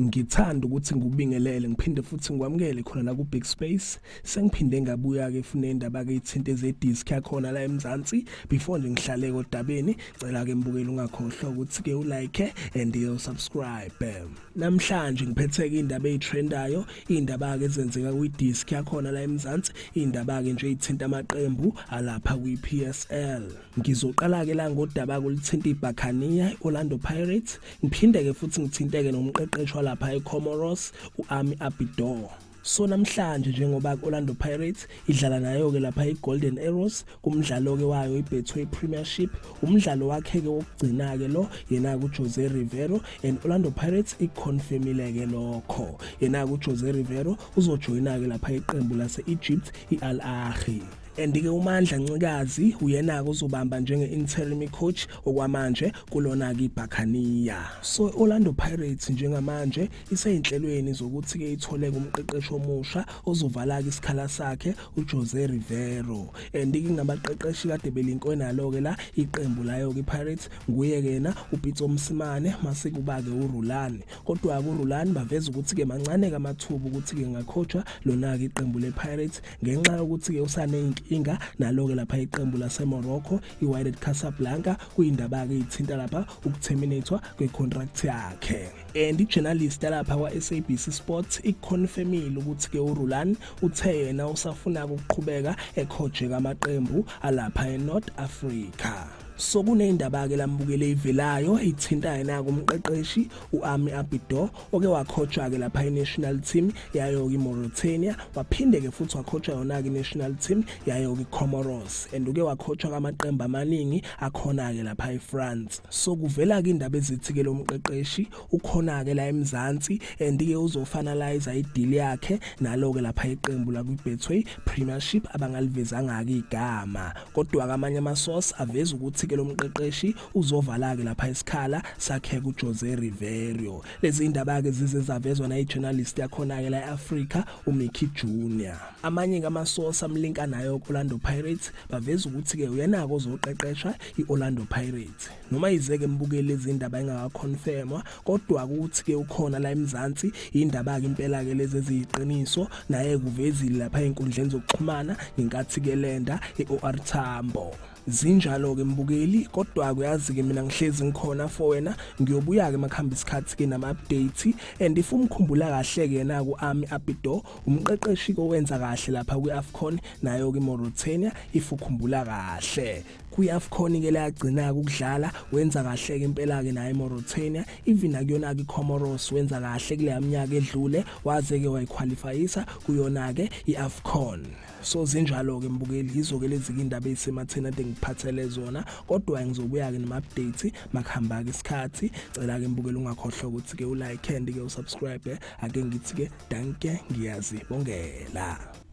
Ngithanda ukuthi ngikubingelele ngiphinde futhi ngikwamukele khona la ku Big Space. Sengiphinde ngabuya ke fune indaba ke ithinte zedisc yakhona la eMzansi. Before nje ngihlale kodabeni, cela ke mbukeli ungakhohlwa ukuthi ke ulike and usubscribe. Namhlanje ngiphethe ke indaba ezitrendayo, indaba ke ezenzeka kwi-disc yakhona la eMzansi, indaba ke nje ithinta amaqembu alapha kwi-PSL. Ngizoqala ke la ngodaba kulithinta iBuccaneers, Orlando Pirates, ngiphinde ke futhi ngithinteke nomqeqeshi lapha eComoros uAmi Abidor. So namhlanje njengoba Orlando Pirates idlala nayo ke lapha iGolden Arrows kumdlalo ke wayo iBetway Premiership, umdlalo wakhe ke wokugcina ke lo yena kuJose Rivero, and Orlando Pirates iconfirmile ke lokho yena kuJose Rivero uzojoyina ke lapha iqembu lase-Egypt iAl Ahly. And ke uMandla Ncikazi uyena uzobamba njenge interim coach okwamanje kulona ke iBuccaneers. So Orlando Pirates njengamanje iseyinhlelweni zokuthi ke ithole kumqeqeshi omusha ozovala ke isikhala sakhe uJose Rivero. And ke ngabaqeqeshi kade belinkonalo ke la iqembu layo ke Pirates nguye ke yena uPitso Msimane mase kuba ke uRulani. Kodwa ke uRulani baveza ukuthi ke mancane ke amathuba ukuthi ke ngacoacha lona ke iqembu lePirates ngenxa yokuthi ke usane inga nalo ke lapha iqembu laseMorocco iWydad Casablanca kuyindaba ke ithinta lapha ukuterminatewa kwecontract yakhe. And ijournalist lapha kwaSABC Sports iconfirmile ukuthi ke uRulani uthe yena usafuna ukuqhubeka ecoache amaqembu alapha eNorth Africa. So kunendaba ke lambukele ivelayo ithinta yena kumqeqeshi uAmi Abidor oke wacoacha ke lapha iNational Team yayo ke Mauritania, waphinde ke futhi wacoacha yona ke national team yayo ke Comoros, and uke wacoacha amaqembu amaningi akhona ke lapha eFrance. So kuvela ke indaba ezithi ke lo mqeqeshi ukhona ke la eMzansi, and ke uzofinalize ideal yakhe nalo ke lapha iqembu la kwiBetway Premiership abangalivezanga ke igama, kodwa kamanye amasource aveza ukuthi ke lo mqeqeshi uzovala ke lapha isikhala sakhe kuJose Rivero. Lezi indaba ke zize zavezwa na ijournalist yakhona ke la eAfrica uMickey Junior. Amanye ngamasource amlinka nayo Orlando Pirates baveza ukuthi ke uyena ozoqeqesha iOrlando Pirates. Noma izeke mbukele lezi indaba engakaconfirmwa, kodwa ukuthi ke ukhona la eMzansi indaba ke impela ke lezi eziyiqiniso naye kuvezile lapha einkundleni zokuxhumana ngenkathi ke lenda eOR Tambo. Zinjalo ke mbukeli, kodwa kuyazi ke mina ngihlezi ngikhona for wena, ngiyobuya ke makhamba isikhathi ke nama updates. And if umkhumbula kahle ke yena kuAmi Abidor umqeqeshi owenza kahle lapha kwiAfcon nayo ke Mauritania, if ukhumbula kahle kwiAfcon ke layagcina ukudlala wenza kahle ke impela ke naye Mauritania, even akuyona ke Comoros wenza kahle kule minyaka edlule waze ke wayiqualifyisa kuyona ke iAfcon. So zinjalo ke mbukeli, izoke lezi indaba ezisematheni ade ngiphathele zona, kodwa ngizobuya ke nama updates makhamba ke isikhathi. Cela ke mbukeli ungakhohlwa ukuthi ke ulike and ke usubscribe. Ake ngithi ke danke, ngiyazibongela.